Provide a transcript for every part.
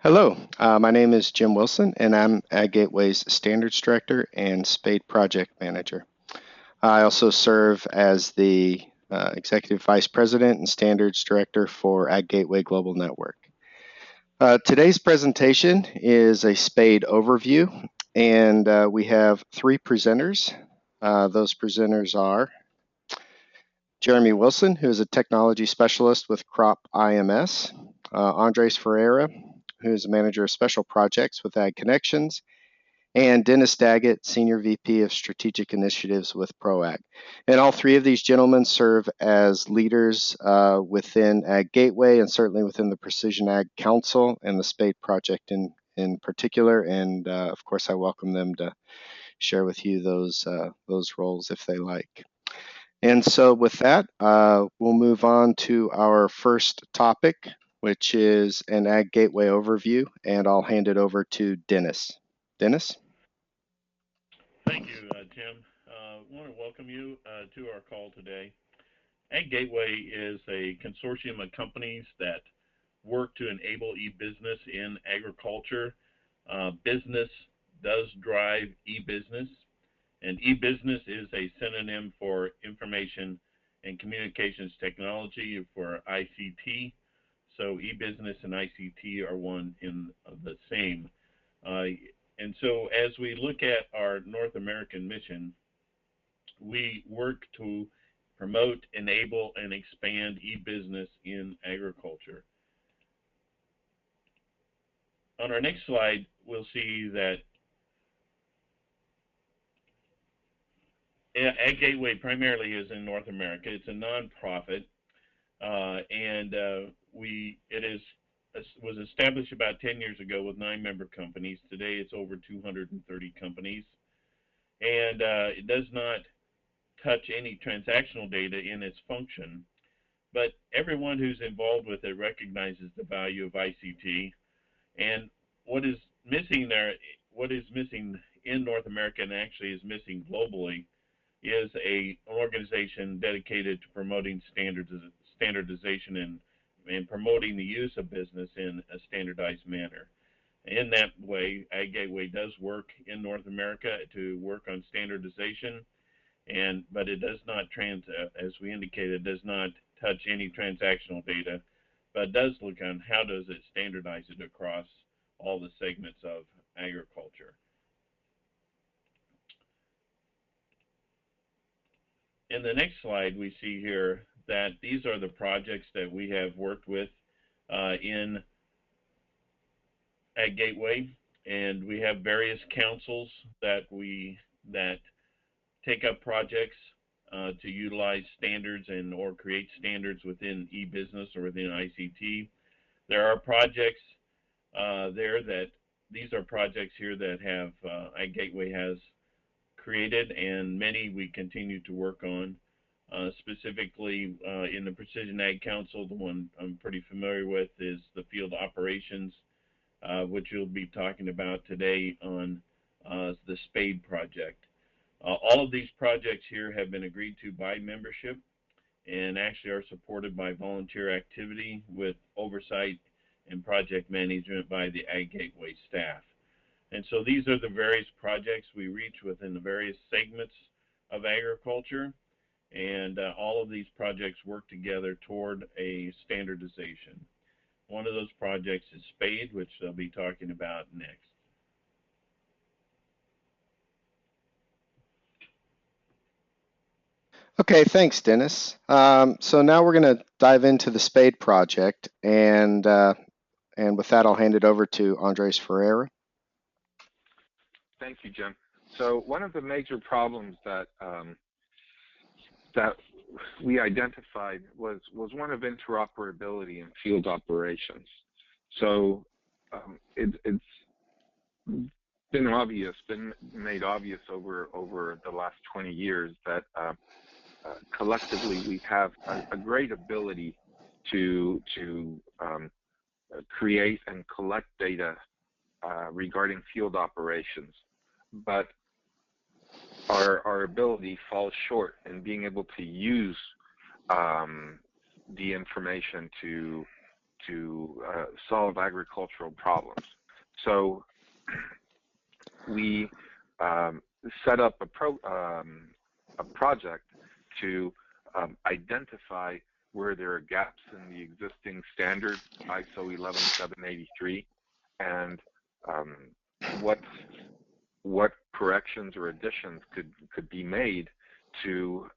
Hello, my name is Jim Wilson, and I'm AgGateway's Standards Director and SPADE Project Manager. I also serve as the Executive Vice President and Standards Director for AgGateway Global Network. Today's presentation is a SPADE overview, and we have three presenters. Those presenters are Jeremy Wilson, who is a technology specialist with Crop IMS, Andres Ferreyra, who is a manager of special projects with Ag Connections, and Dennis Daggett, Senior VP of Strategic Initiatives with ProAg. And all three of these gentlemen serve as leaders within AgGateway and certainly within the Precision Ag Council and the SPADE project in particular. And of course, I welcome them to share with you those roles if they like. And so with that, we'll move on to our first topic, which is an AgGateway overview, and I'll hand it over to Dennis. Dennis? Thank you, Tim. I want to welcome you to our call today. AgGateway is a consortium of companies that work to enable e-business in agriculture. Business does drive e-business, and e-business is a synonym for information and communications technology for ICT. So e-business and ICT are one in the same. And so as we look at our North American mission, we work to promote, enable, and expand e-business in agriculture. On our next slide, we'll see that AgGateway primarily is in North America. It's a nonprofit, and it was established about 10 years ago with 9 member companies. Today, it's over 230 companies, and it does not touch any transactional data in its function, but everyone who's involved with it recognizes the value of ICT. And what is missing there, what is missing in North America and actually is missing globally, is an organization dedicated to promoting standardization and promoting the use of business in a standardized manner. In that way, AgGateway does work in North America to work on standardization, but it does not, as we indicated, does not touch any transactional data, but does look on how does it standardize it across all the segments of agriculture. In the next slide, we see here that these are the projects that we have worked with in AgGateway, and we have various councils that take up projects to utilize standards or create standards within e-business or within ICT. There are projects these are projects here that have AgGateway has created, and many we continue to work on. Specifically in the Precision Ag Council, the one I'm pretty familiar with is the field operations, which you'll be talking about today on the SPADE project. All of these projects here have been agreed to by membership and actually are supported by volunteer activity with oversight and project management by the AgGateway staff. And so these are the various projects we reach within the various segments of agriculture, and all of these projects work together toward a standardization. One of those projects is SPADE, which they'll be talking about next. Okay, thanks, Dennis. So now we're going to dive into the SPADE project, and with that, I'll hand it over to Andres Ferreyra. Thank you, Jim. So one of the major problems that we identified was one of interoperability in field operations. So it's been made obvious over the last 20 years that collectively we have a great ability to create and collect data regarding field operations, but our ability falls short in being able to use the information to solve agricultural problems. So we set up a project to identify where there are gaps in the existing standard ISO 11783 and what corrections or additions could be made to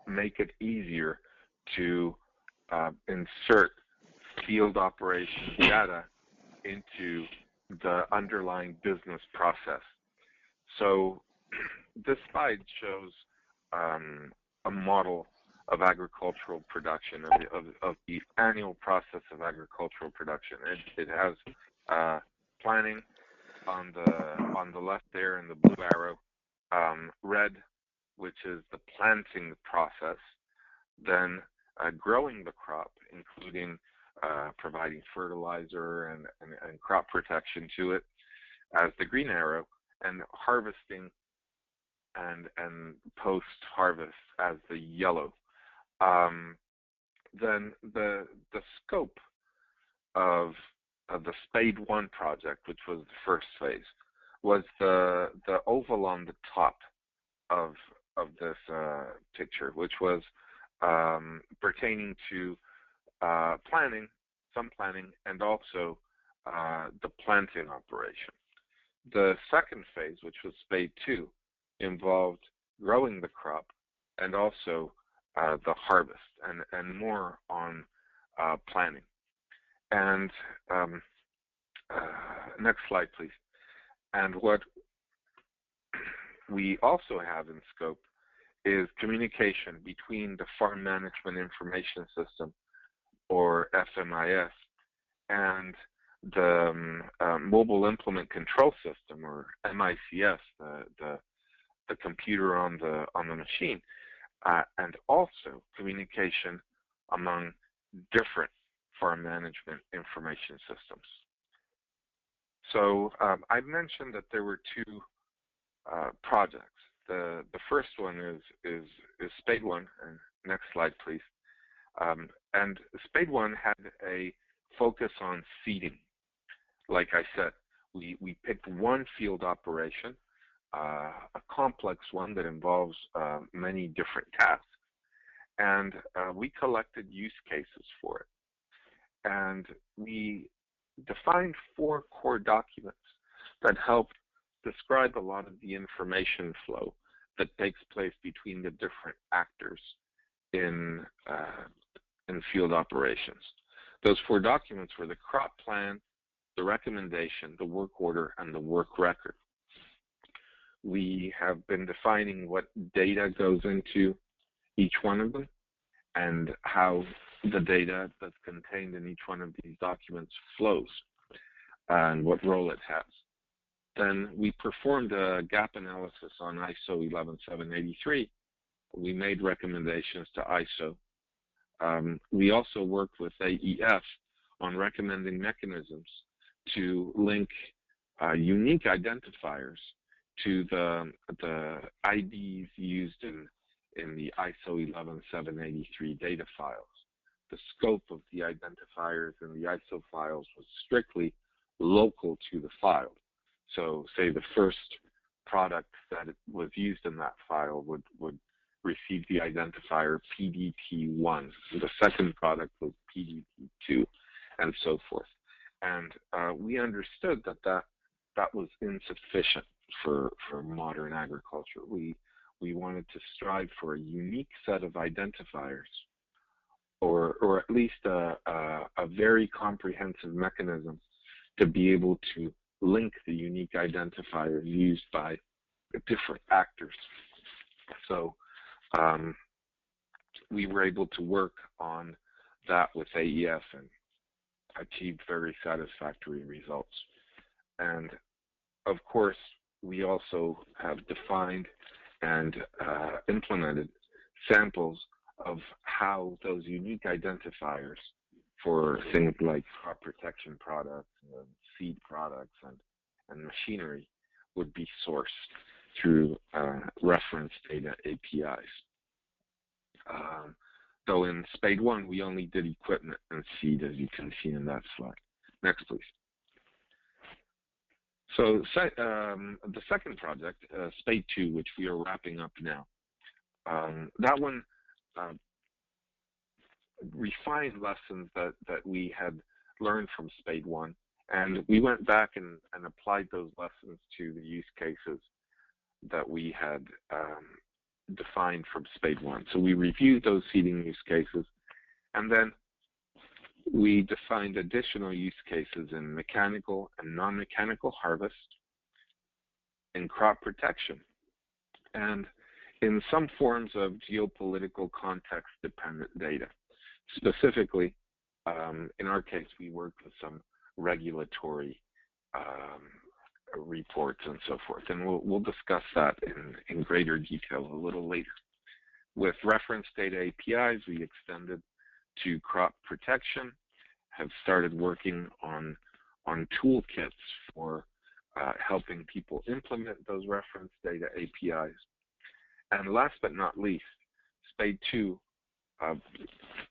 make it easier to insert field operations data into the underlying business process. So this slide shows a model of agricultural production, of the annual process of agricultural production. It has planning on the left there in the blue arrow, red, which is the planting process, then growing the crop, including providing fertilizer and crop protection to it, as the green arrow, and harvesting and post-harvest as the yellow. Then the scope of the SPADE 1 project, which was the first phase, was the oval on the top of this picture, which was pertaining to planning, some planning, and also the planting operation. The second phase, which was SPADE 2, involved growing the crop and also the harvest, and more on planning. And next slide, please. And what we also have in scope is communication between the Farm Management Information System, or FMIS, and the Mobile Implement Control System, or MICS, the computer on the machine, and also communication among different farm management information systems. So I mentioned that there were two projects. The first one is SPADE 1, and next slide, please. And SPADE 1 had a focus on seeding. Like I said, we picked one field operation, a complex one that involves many different tasks, and we collected use cases for it. And we defined 4 core documents that helped describe a lot of the information flow that takes place between the different actors in field operations. Those 4 documents were the crop plan, the recommendation, the work order, and the work record. We have been defining what data goes into each one of them and how the data that's contained in each one of these documents flows and what role it has. Then we performed a gap analysis on ISO 11783. We made recommendations to ISO. We also worked with AEF on recommending mechanisms to link unique identifiers to the IDs used in the ISO 11783 data files. The scope of the identifiers in the ISO files was strictly local to the file. So say the first product that was used in that file would receive the identifier PDT1. The second product was PDT2, and so forth. And we understood that was insufficient for modern agriculture. We wanted to strive for a unique set of identifiers, or at least a very comprehensive mechanism to be able to link the unique identifiers used by different actors. So we were able to work on that with AEF and achieved very satisfactory results. And of course, we also have defined and implemented samples of how those unique identifiers for things like crop protection products, seed products, and machinery would be sourced through reference data APIs. though in SPADE 1 we only did equipment and seed, as you can see in that slide. Next, please. So the second project, SPADE 2, which we are wrapping up now, that one refined lessons that we had learned from SPADE 1, and we went back and applied those lessons to the use cases that we had defined from SPADE 1. So we reviewed those seeding use cases, and then we defined additional use cases in mechanical and non-mechanical harvest, in crop protection, and in some forms of geopolitical context-dependent data. Specifically, in our case, we worked with some regulatory reports and so forth, and we'll discuss that in greater detail a little later. With reference data APIs, we extended to crop protection, have started working on toolkits for helping people implement those reference data APIs. And last but not least, SPADE 2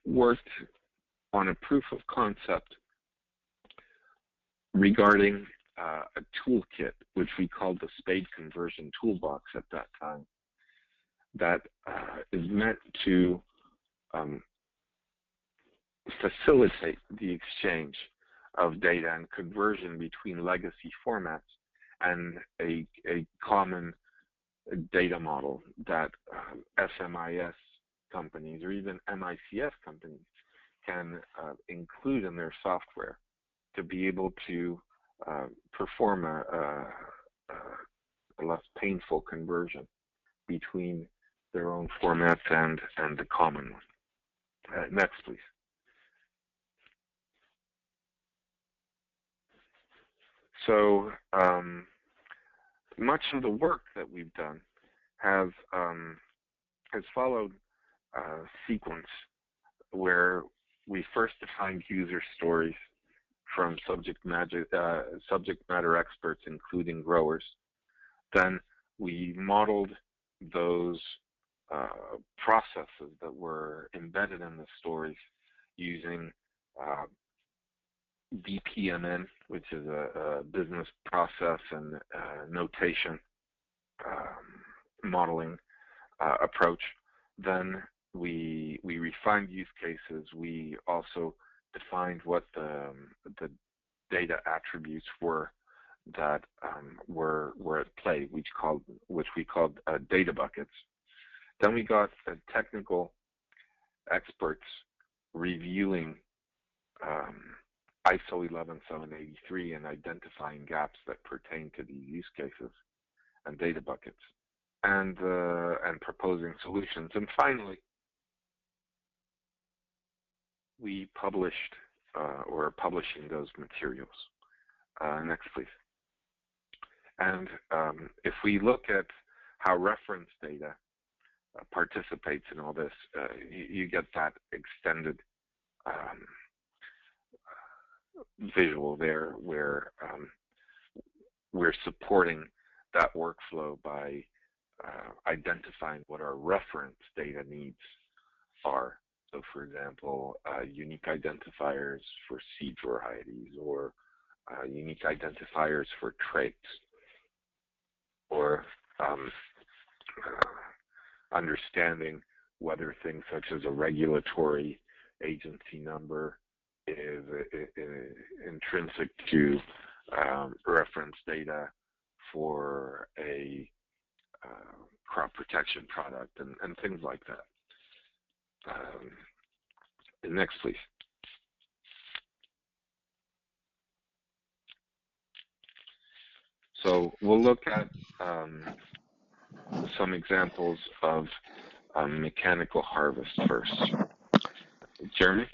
worked on a proof of concept regarding a toolkit, which we called the SPADE Conversion Toolbox at that time, that is meant to facilitate the exchange of data and conversion between legacy formats and a common data model that SMIS companies or even MICS companies can include in their software to be able to perform a less painful conversion between their own formats and the common one. Next, please. So much of the work that we've done has followed a sequence where we first defined user stories from subject matter experts, including growers. Then we modeled those processes that were embedded in the stories using BPMN, which is a business process and notation modeling approach. Then we refined use cases. We also defined what the data attributes were that were at play, which we called data buckets. Then we got technical experts reviewing ISO 11783 and identifying gaps that pertain to these use cases and data buckets, and proposing solutions. And finally, we published or are publishing those materials. Next, please. And if we look at how reference data participates in all this, you get that extended visual there, where we're supporting that workflow by identifying what our reference data needs are. So, for example, unique identifiers for seed varieties, or unique identifiers for traits, or understanding whether things such as a regulatory agency number is intrinsic to reference data for a crop protection product, and things like that. Next, please. So we'll look at some examples of mechanical harvest first. Jeremy?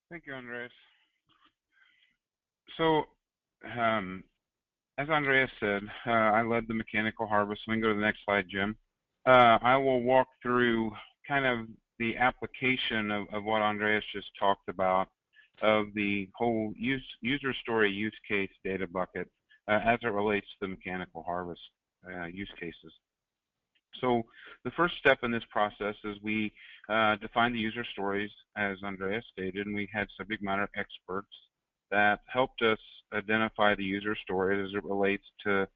Thank you, Andreas. So, as Andreas said, I led the mechanical harvest. We can go to the next slide, Jim. I will walk through kind of the application of what Andreas just talked about, of the whole user story use case data bucket as it relates to the mechanical harvest use cases. So the first step in this process is we defined the user stories, as Andreas stated, and we had subject matter experts that helped us identify the user stories as it relates to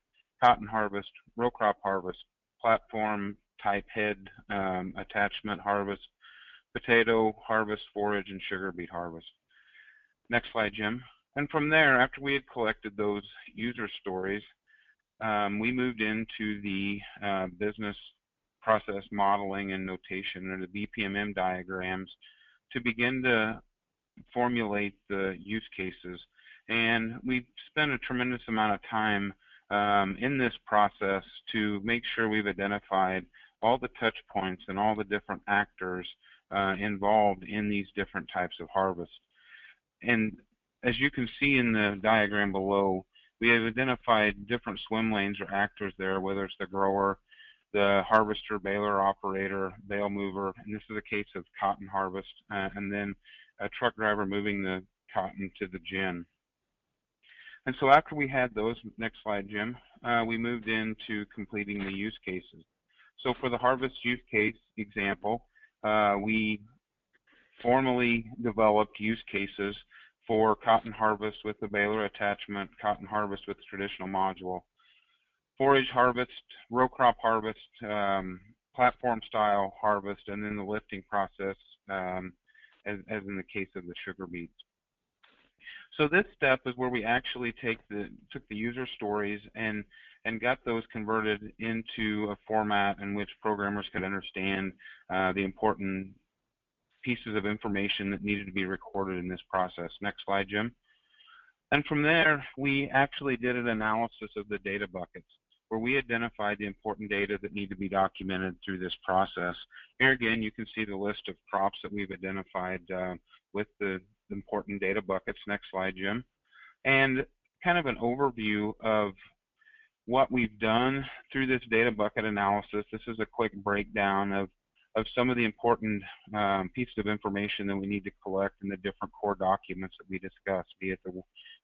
cotton harvest, row crop harvest, platform type head attachment harvest, potato harvest, forage, and sugar beet harvest. Next slide, Jim. And from there, after we had collected those user stories, we moved into the business process modeling and notation, or the BPMN diagrams, to begin to formulate the use cases. And we spent a tremendous amount of time in this process to make sure we've identified all the touch points and all the different actors involved in these different types of harvest. And as you can see in the diagram below, we have identified different swim lanes or actors there, whether it's the grower, the harvester, baler operator, bale mover, and this is a case of cotton harvest, and then a truck driver moving the cotton to the gin. And so after we had those, next slide, Jim, we moved into completing the use cases. So for the harvest use case example, we formally developed use cases for cotton harvest with the baler attachment, cotton harvest with traditional module, forage harvest, row crop harvest, platform style harvest, and then the lifting process as in the case of the sugar beets. So this step is where we actually took the user stories and got those converted into a format in which programmers could understand the important pieces of information that needed to be recorded in this process. Next slide, Jim. And from there, we actually did an analysis of the data buckets, where we identified the important data that need to be documented through this process. Here again, you can see the list of crops that we've identified with the important data buckets. Next slide, Jim. And kind of an overview of what we've done through this data bucket analysis. This is a quick breakdown of some of the important pieces of information that we need to collect in the different core documents that we discussed, be it the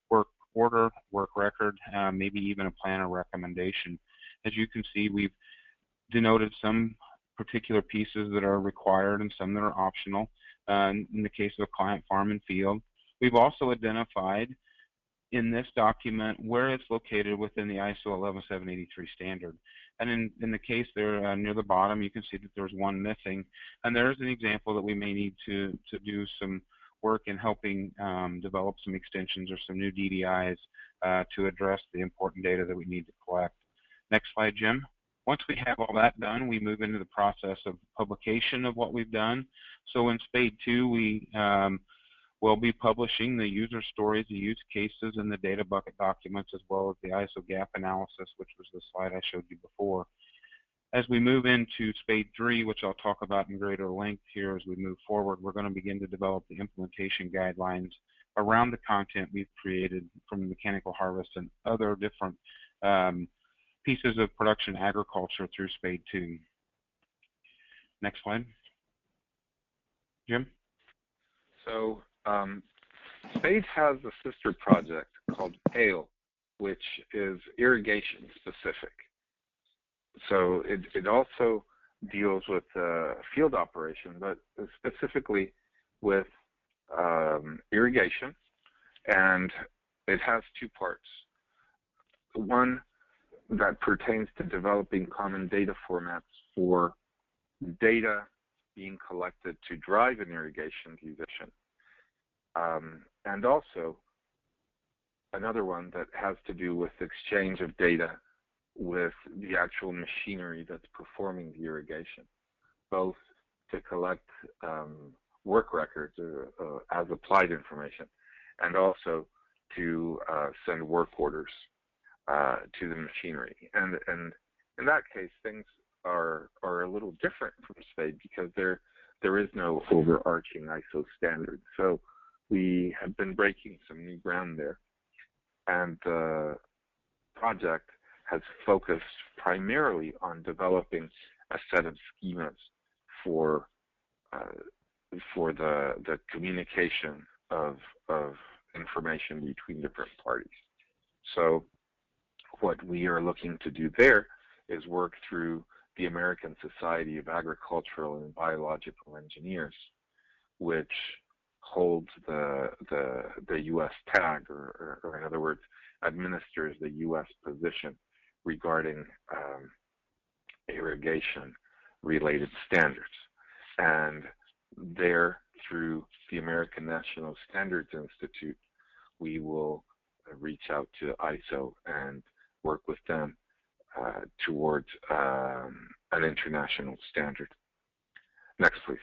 work order, work record, maybe even a plan or recommendation. As you can see, we've denoted some particular pieces that are required and some that are optional. In the case of a client farm and field, we've also identified in this document where it's located within the ISO 11783 standard. And in the case there near the bottom, you can see that there's one missing. And there's an example that we may need to do some work in helping develop some extensions or some new DDIs to address the important data that we need to collect. Next slide, Jim. Once we have all that done, we move into the process of publication of what we've done. So in SPADE 2, we will be publishing the user stories, the use cases, and the data bucket documents, as well as the ISO gap analysis, which was the slide I showed you before. As we move into SPADE 3, which I'll talk about in greater length here as we move forward, we're going to begin to develop the implementation guidelines around the content we've created from mechanical harvest and other different pieces of production agriculture through SPADE 2. Next slide. Jim? So SPADE has a sister project called PALE, which is irrigation specific. So it also deals with field operation, but specifically with irrigation, and it has two parts. One that pertains to developing common data formats for data being collected to drive an irrigation decision. And also another one that has to do with exchange of data with the actual machinery that's performing the irrigation, both to collect work records as applied information, and also to send work orders to the machinery. And in that case, things are a little different from SPADE because there is no overarching ISO standard. So we have been breaking some new ground there. And the project has focused primarily on developing a set of schemas for the communication of information between different parties. So what we are looking to do there is work through the American Society of Agricultural and Biological Engineers, which holds the U.S. tag, or in other words, administers the U.S. position regarding irrigation-related standards. And there, through the American National Standards Institute, we will reach out to ISO and work with them towards an international standard. Next, please.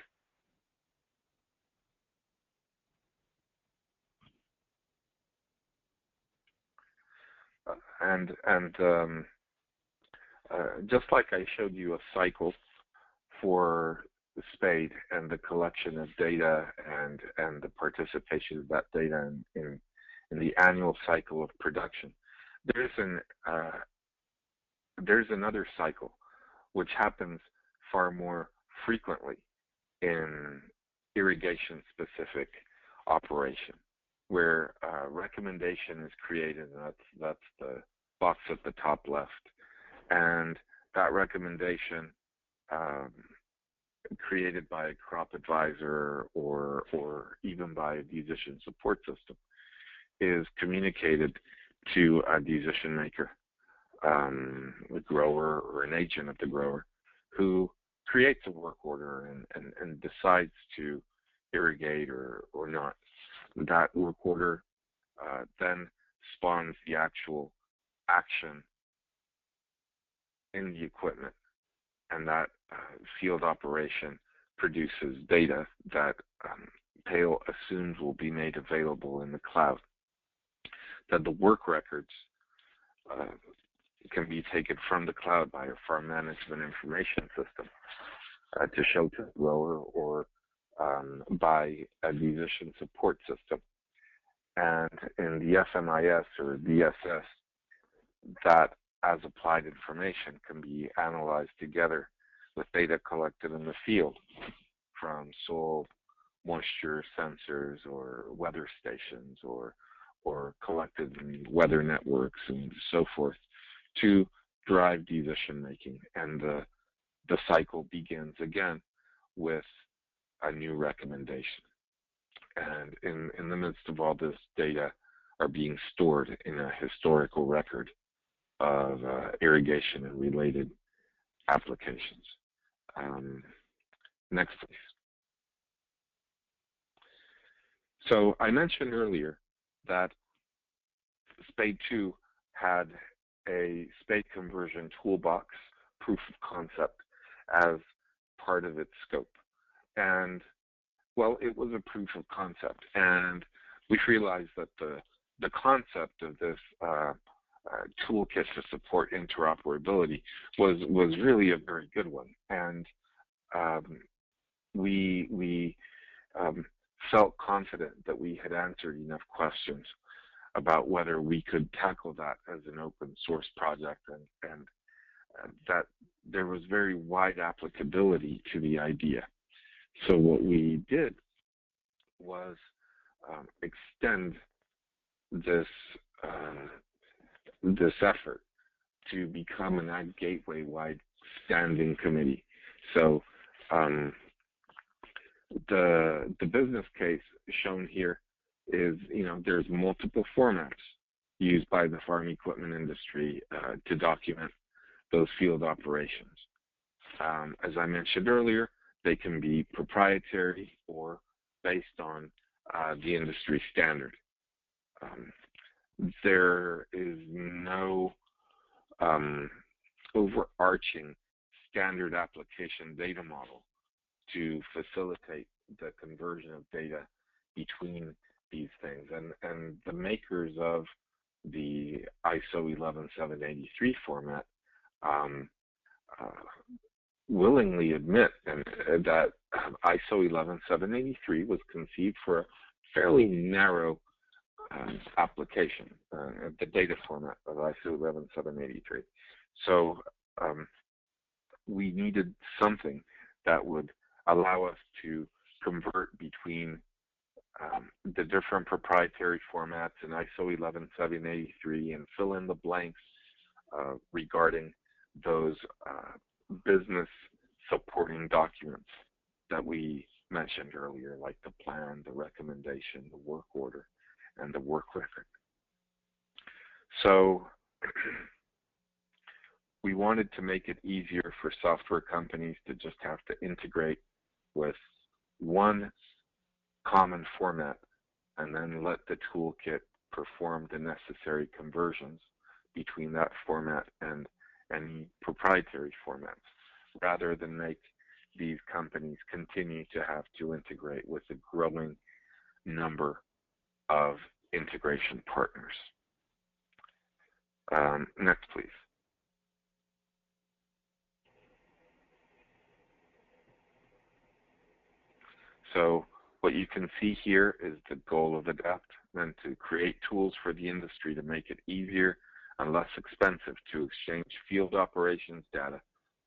Just like I showed you a cycle for the SPADE and the collection of data and the participation of that data in the annual cycle of production, there's another cycle which happens far more frequently in irrigation-specific operation, where a recommendation is created, and that's the box at the top left, and that recommendation created by a crop advisor or even by a decision support system is communicated to a decision maker, a grower or an agent of the grower, who creates a work order and decides to irrigate or not. That work order then spawns the actual action in the equipment, and that field operation produces data that PAIL assumes will be made available in the cloud. That the work records can be taken from the cloud by a farm management information system to show to the grower, or by a decision support system. And in the FMIS or DSS, that as applied information can be analyzed together with data collected in the field from soil moisture sensors or weather stations or collected in weather networks and so forth to drive decision making. And the cycle begins again with a new recommendation. And in the midst of all this, data are being stored in a historical record of irrigation and related applications. Next, please. So I mentioned earlier that SPADE 2 had a SPADE conversion toolbox proof of concept as part of its scope. And, well, it was a proof of concept. And we realized that the concept of this toolkit to support interoperability was really a very good one. And we felt confident that we had answered enough questions about whether we could tackle that as an open source project, and that there was very wide applicability to the idea. So what we did was extend this effort to become an AgGateway-wide standing committee. So the business case shown here is, there's multiple formats used by the farm equipment industry to document those field operations. As I mentioned earlier, they can be proprietary or based on the industry standard. There is no overarching standard application data model to facilitate the conversion of data between these things. And the makers of the ISO 11783 format willingly admit that ISO 11783 was conceived for a fairly narrow application, the data format of ISO 11783. So we needed something that would allow us to convert between the different proprietary formats in ISO 11783 and fill in the blanks regarding those business supporting documents that we mentioned earlier, like the plan, the recommendation, the work order, and the work record. So we wanted to make it easier for software companies to just have to integrate with one common format and then let the toolkit perform the necessary conversions between that format and any proprietary formats, rather than make these companies continue to have to integrate with a growing number of integration partners. Next, please. So what you can see here is the goal of ADAPT, then to create tools for the industry to make it easier and less expensive to exchange field operations data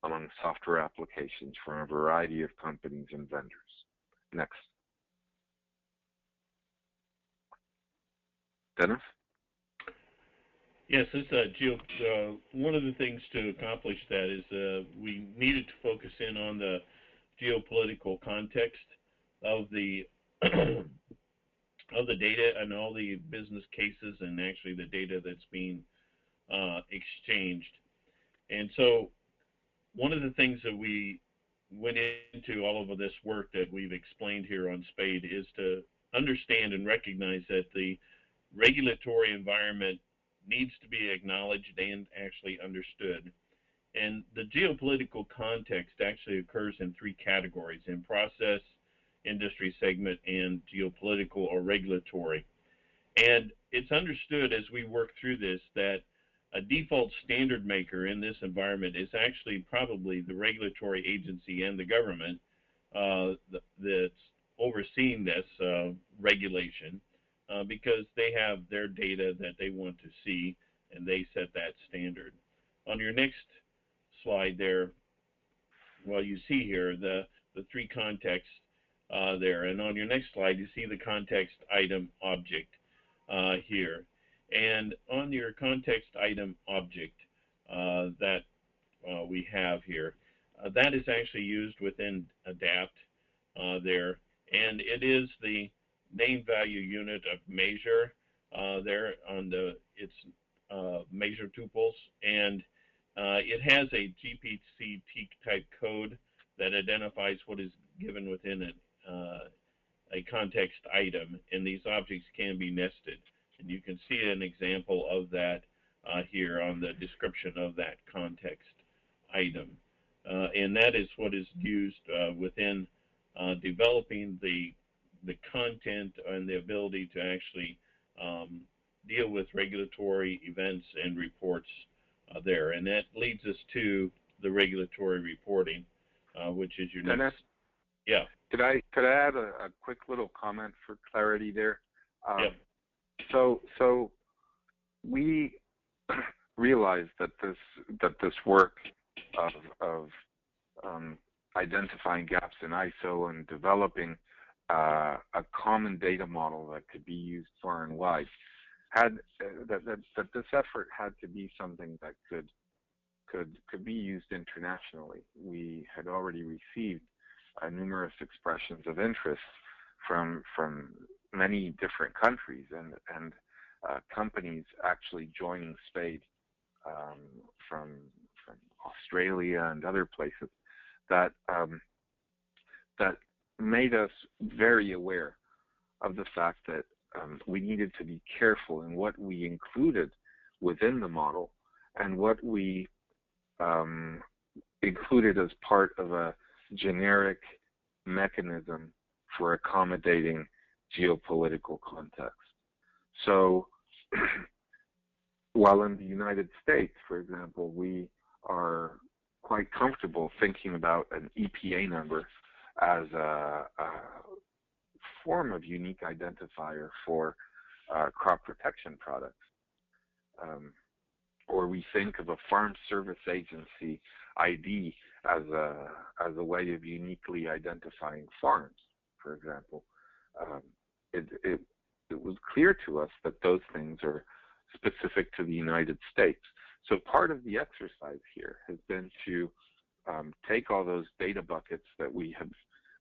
among software applications from a variety of companies and vendors. Next. Dennis? Yes, one of the things to accomplish that is we needed to focus in on the geopolitical context of the of the data and all the business cases and actually the data that's being exchanged. And so one of the things that we went into all of this work that we've explained here on SPADE is to understand and recognize that the regulatory environment needs to be acknowledged and actually understood. And the geopolitical context actually occurs in three categories: in process, industry segment, and geopolitical or regulatory. And it's understood as we work through this that a default standard maker in this environment is actually probably the regulatory agency and the government that's overseeing this regulation, because they have their data that they want to see and they set that standard. On your next slide there, well, you see here the three contexts there, and on your next slide you see the context item object here. And on your context item object that we have here, that is actually used within ADAPT there, and it is the name value unit of measure there on its measure tuples, and it has a GPC type code that identifies what is given within a context item, and these objects can be nested. And you can see an example of that here on the description of that context item. And that is what is used within developing the content and the ability to actually deal with regulatory events and reports there. And that leads us to the regulatory reporting, which is your Dennis? next. Yeah. Could I add a quick little comment for clarity there? Yep. So we realized that this work of identifying gaps in ISO and developing a common data model that could be used far and wide that this effort had to be something that could be used internationally. We had already received numerous expressions of interest from many different countries and companies actually joining SPADE from Australia and other places that made us very aware of the fact that we needed to be careful in what we included within the model and what we included as part of a generic mechanism for accommodating geopolitical context. So while in the United States, for example, we are quite comfortable thinking about an EPA number as a form of unique identifier for crop protection products. Or we think of a Farm Service Agency ID as a way of uniquely identifying farms, for example. It was clear to us that those things are specific to the United States. So part of the exercise here has been to take all those data buckets that we have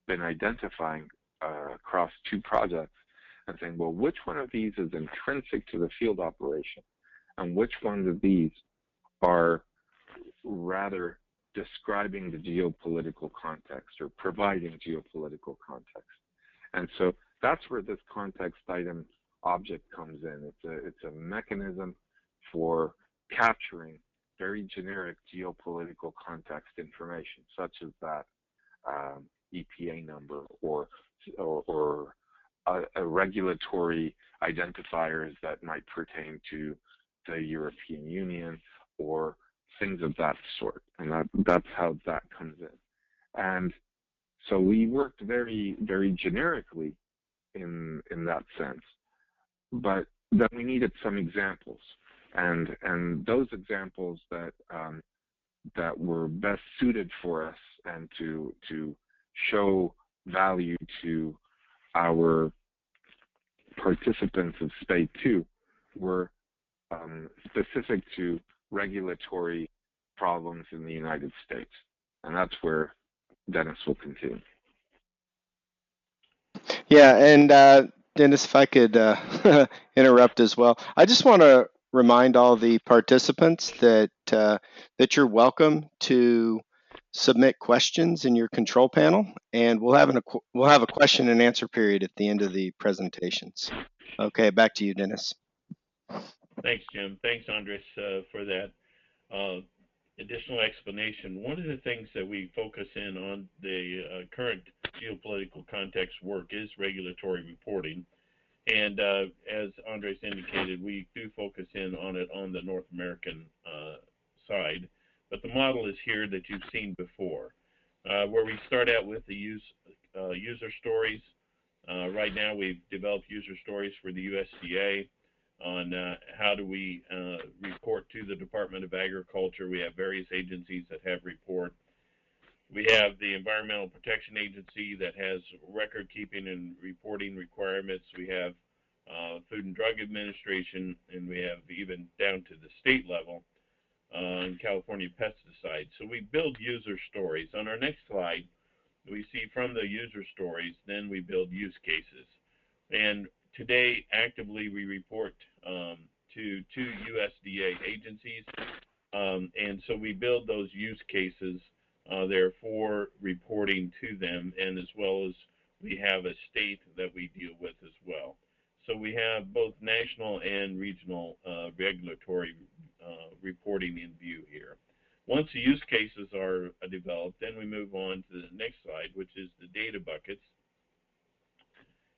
been identifying across 2 projects and saying, well, which one of these is intrinsic to the field operation, and which ones of these are rather describing the geopolitical context or providing geopolitical context. And so that's where this context item object comes in. It's a mechanism for capturing very generic geopolitical context information, such as that EPA number or a regulatory identifiers that might pertain to the European Union or things of that sort. And that's how that comes in. And so we worked very, very generically in that sense. But then we needed some examples. And those examples that were best suited for us and to show value to our participants of SPADE 2 were specific to regulatory problems in the United States. And that's where Dennis will continue. Yeah, and Dennis, if I could interrupt as well, I just want to remind all the participants that that you're welcome to submit questions in your control panel, and we'll have a question and answer period at the end of the presentations. Okay, back to you, Dennis. Thanks, Jim. Thanks, Andres, for that additional explanation. One of the things that we focus in on the current geopolitical context work is regulatory reporting. And as Andres indicated, we do focus in on it on the North American side. But the model is here that you've seen before, where we start out with the user stories. Right now, we've developed user stories for the USDA on how do we report to the Department of Agriculture. We have various agencies that have report. We have the Environmental Protection Agency that has record keeping and reporting requirements. We have Food and Drug Administration, and we have even down to the state level in California pesticides. So we build user stories. On our next slide, we see from the user stories, then we build use cases. And today, actively, we report to 2 USDA agencies. And so we build those use cases there for reporting to them, and as well as we have a state that we deal with as well. So we have both national and regional regulatory reporting in view here. Once the use cases are developed, then we move on to the next slide, which is the data buckets.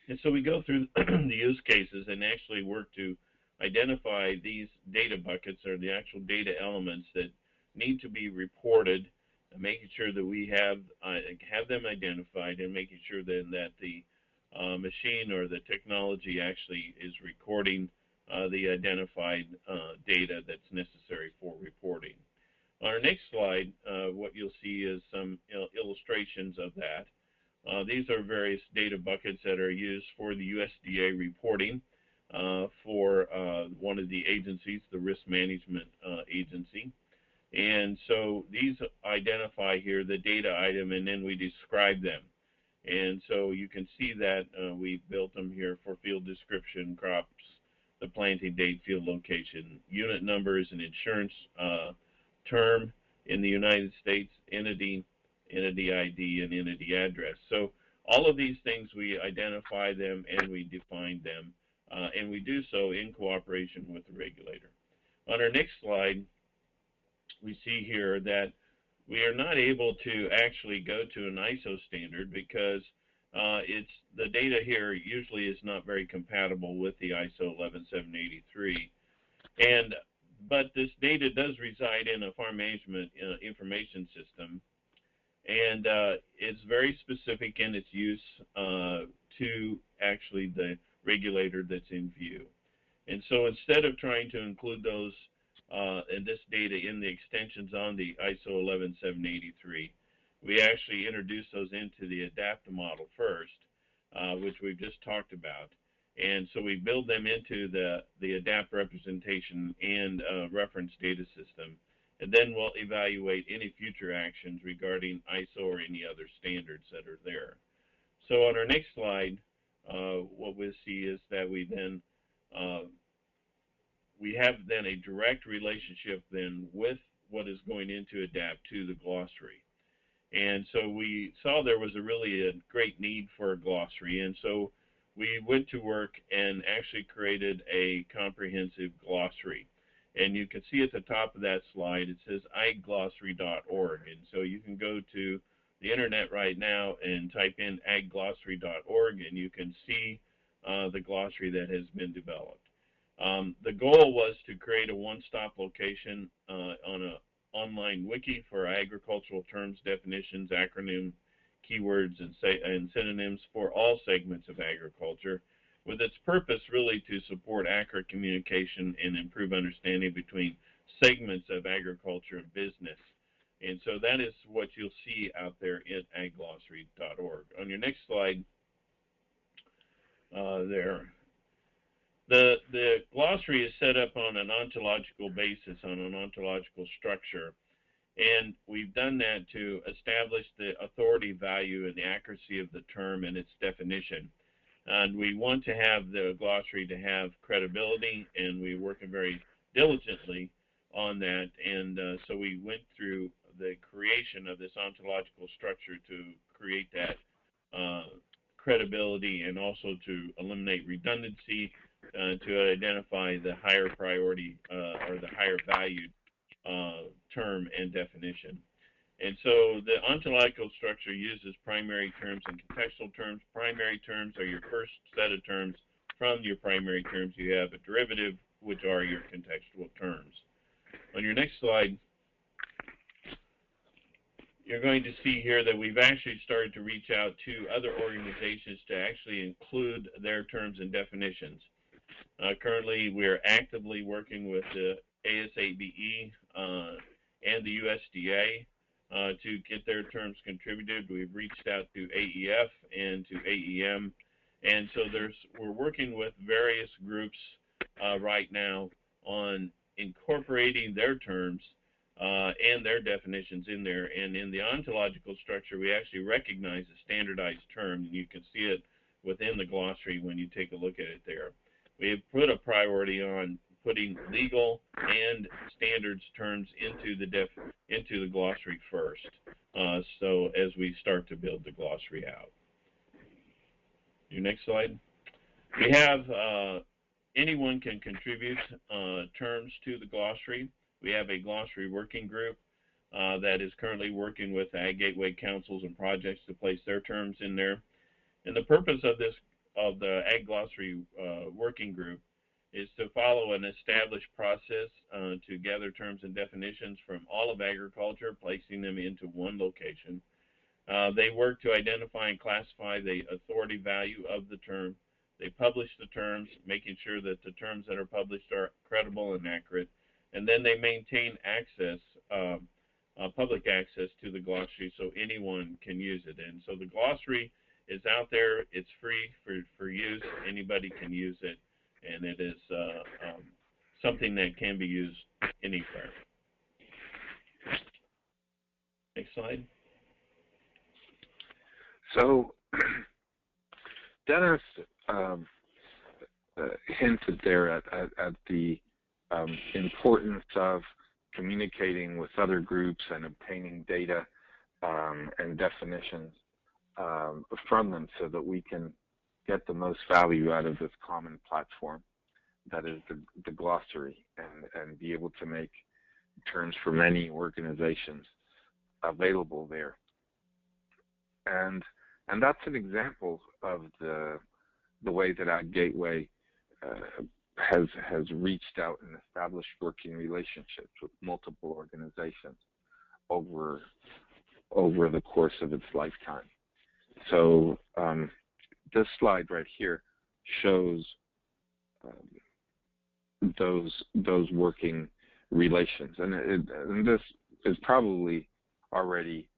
And so we go through the use cases and actually work to identify these data buckets, or the actual data elements that need to be reported, making sure that we have them identified, and making sure then that the machine or the technology actually is recording the identified data that's necessary for reporting. On our next slide, what you'll see is some illustrations of that. These are various data buckets that are used for the USDA reporting for one of the agencies, the Risk Management Agency. And so these identify here the data item, and then we describe them. And so you can see that we built them here for field description, crops, the planting date, field location, unit numbers, and insurance term in the United States, entity ID, and entity address. So all of these things, we identify them and we define them, and we do so in cooperation with the regulator. On our next slide, we see here that we are not able to actually go to an ISO standard because the data here usually is not very compatible with the ISO 11783. But this data does reside in a farm management information system, and it's very specific in its use to actually the regulator that's in view. And so instead of trying to include those and this data in the extensions on the ISO 11783, we actually introduce those into the ADAPT model first, which we've just talked about. And so we build them into the ADAPT representation and reference data system. and then we'll evaluate any future actions regarding ISO or any other standards that are there. So on our next slide, what we'll see is that we have then a direct relationship then with what is going into ADAPT to the glossary. And so we saw there was really a great need for a glossary, and so we went to work and actually created a comprehensive glossary. And you can see at the top of that slide, it says agglossary.org. And so you can go to the internet right now and type in agglossary.org, and you can see the glossary that has been developed. The goal was to create a one-stop location on an online wiki for agricultural terms, definitions, acronyms, keywords, and synonyms for all segments of agriculture, with its purpose really to support accurate communication and improve understanding between segments of agriculture and business. And so that is what you'll see out there at agglossary.org. On your next slide, the glossary is set up on an ontological basis, on an ontological structure. And we've done that to establish the authority value and the accuracy of the term and its definition. And we want to have the glossary to have credibility, and we're working very diligently on that. And so we went through the creation of this ontological structure to create that credibility and also to eliminate redundancy, to identify the higher priority or the higher valued term and definition. And so the ontological structure uses primary terms and contextual terms. Primary terms are your first set of terms. From your primary terms, you have a derivative, which are your contextual terms. On your next slide, you're going to see here that we've actually started to reach out to other organizations to actually include their terms and definitions. Currently, we're actively working with the ASABE and the USDA to get their terms contributed. We've reached out to AEF and to AEM, and so we're working with various groups right now on incorporating their terms and their definitions in there. And in the ontological structure, we actually recognize a standardized term, and you can see it within the glossary when you take a look at it there. We have put a priority on putting legal and standards terms into the glossary first, so as we start to build the glossary out. Your next slide. We have anyone can contribute terms to the glossary. We have a glossary working group that is currently working with AgGateway councils and projects to place their terms in there. And the purpose of the Ag Glossary working group is to follow an established process to gather terms and definitions from all of agriculture, placing them into one location. They work to identify and classify the authority value of the term. They publish the terms, making sure that the terms that are published are credible and accurate. And then they maintain access, public access to the glossary so anyone can use it. And so the glossary is out there. It's free for use. Anybody can use it. And it is something that can be used anywhere. Next slide. So Dennis hinted there at the importance of communicating with other groups and obtaining data and definitions from them so that we can get the most value out of this common platform that is the glossary, and be able to make terms for many organizations available there. And that's an example of the way that AgGateway has reached out and established working relationships with multiple organizations over the course of its lifetime. So this slide right here shows those working relations, and this is probably already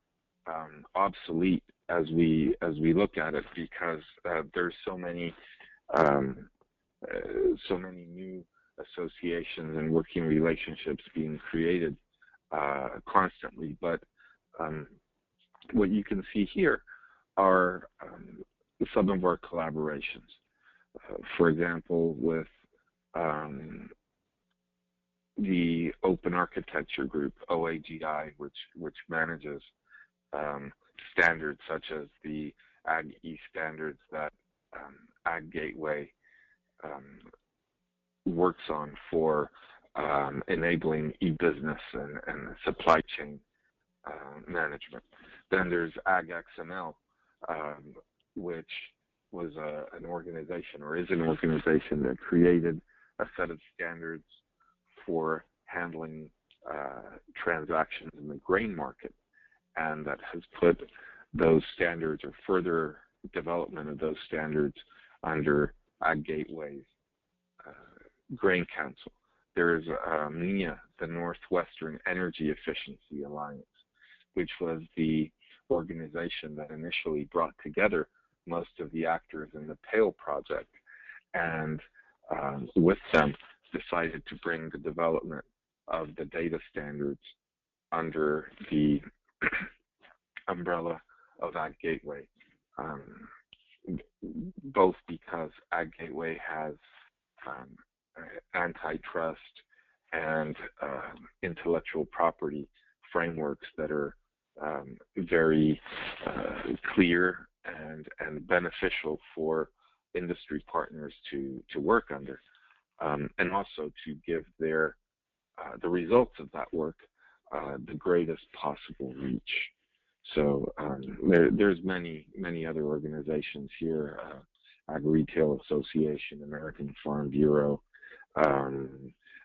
obsolete as we look at it, because there's so many new associations and working relationships being created constantly. But what you can see here are some of our collaborations. For example, with the Open Architecture Group, OAGI, which manages standards such as the AgE standards that AgGateway works on for enabling e-business and supply chain management. Then there's AgXML, which was an organization, or is an organization, that created a set of standards for handling transactions in the grain market, and that has put those standards, or further development of those standards, under AgGateway's Grain Council. There's NEA, the Northwestern Energy Efficiency Alliance, which was the organization that initially brought together most of the actors in the PALE project, and with them decided to bring the development of the data standards under the umbrella of AgGateway, both because AgGateway has antitrust and intellectual property frameworks that are very clear and beneficial for industry partners to work under, and also to give the results of that work the greatest possible reach. So there's many other organizations here: Ag Retail Association, American Farm Bureau,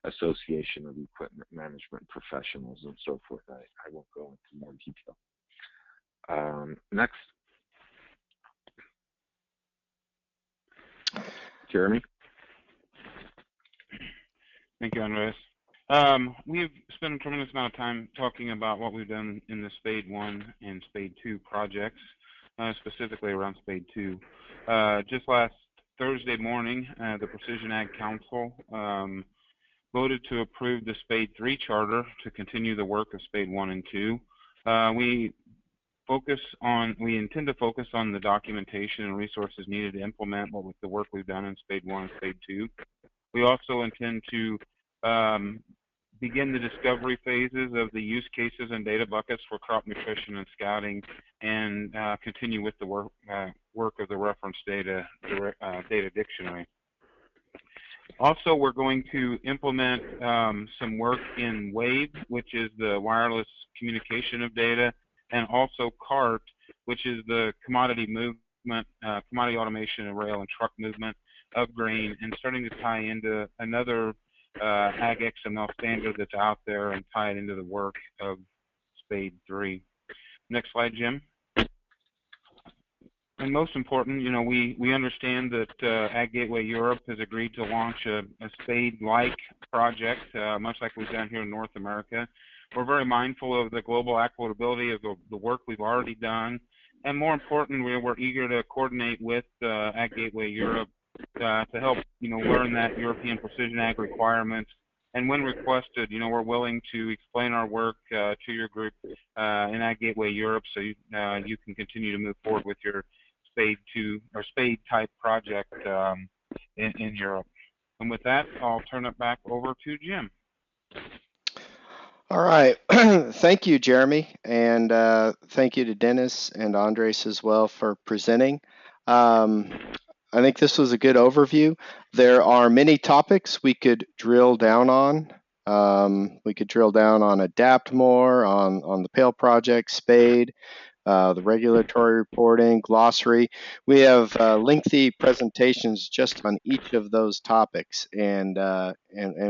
Association of Equipment Management Professionals, and so forth. I won't go into more detail. Next. Jeremy? Thank you, Andres. We've spent a tremendous amount of time talking about what we've done in the SPADE 1 and SPADE 2 projects, specifically around SPADE 2. Just last Thursday morning, the Precision Ag Council voted to approve the SPADE 3 charter to continue the work of SPADE 1 and 2. We intend to focus on the documentation and resources needed to implement the work we've done in SPADE 1 and SPADE 2. We also intend to begin the discovery phases of the use cases and data buckets for crop nutrition and scouting, and continue with the work of the reference data dictionary. Also, we're going to implement some work in WAVE, which is the wireless communication of data, and also CART, which is the commodity movement, commodity automation and rail and truck movement of grain, and starting to tie into another AgXML standard that's out there and tie it into the work of SPADE 3. Next slide, Jim. And most important, we understand that AgGateway Europe has agreed to launch a SPADE-like project, much like we've done here in North America. We're very mindful of the global applicability of the work we've already done, and more importantly, we're eager to coordinate with AgGateway Europe to help learn that European precision ag requirements. And when requested, we're willing to explain our work to your group in AgGateway Europe, so you can continue to move forward with your SPADE 2 or SPADE type project in Europe. And with that, I'll turn it back over to Jim. All right. Thank you, Jeremy, and thank you to Dennis and Andres as well for presenting. I think this was a good overview. There are many topics we could drill down on. We could drill down on ADAPT more, on the PALE project, SPADE, the regulatory reporting, glossary. We have lengthy presentations just on each of those topics, and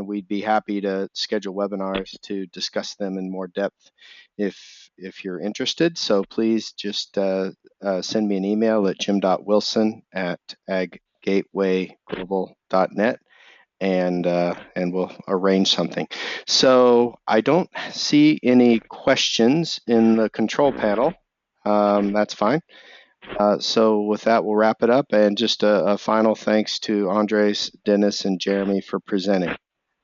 we'd be happy to schedule webinars to discuss them in more depth if you're interested. So please just send me an email at jim.wilson@aggatewayglobal.net, and we'll arrange something. So I don't see any questions in the control panel. That's fine. So with that, we'll wrap it up, and just a final thanks to Andres, Dennis, and Jeremy for presenting.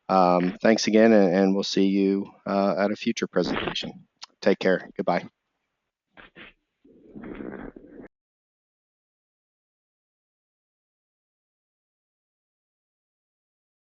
Thanks again, and we'll see you at a future presentation. Take care. Goodbye.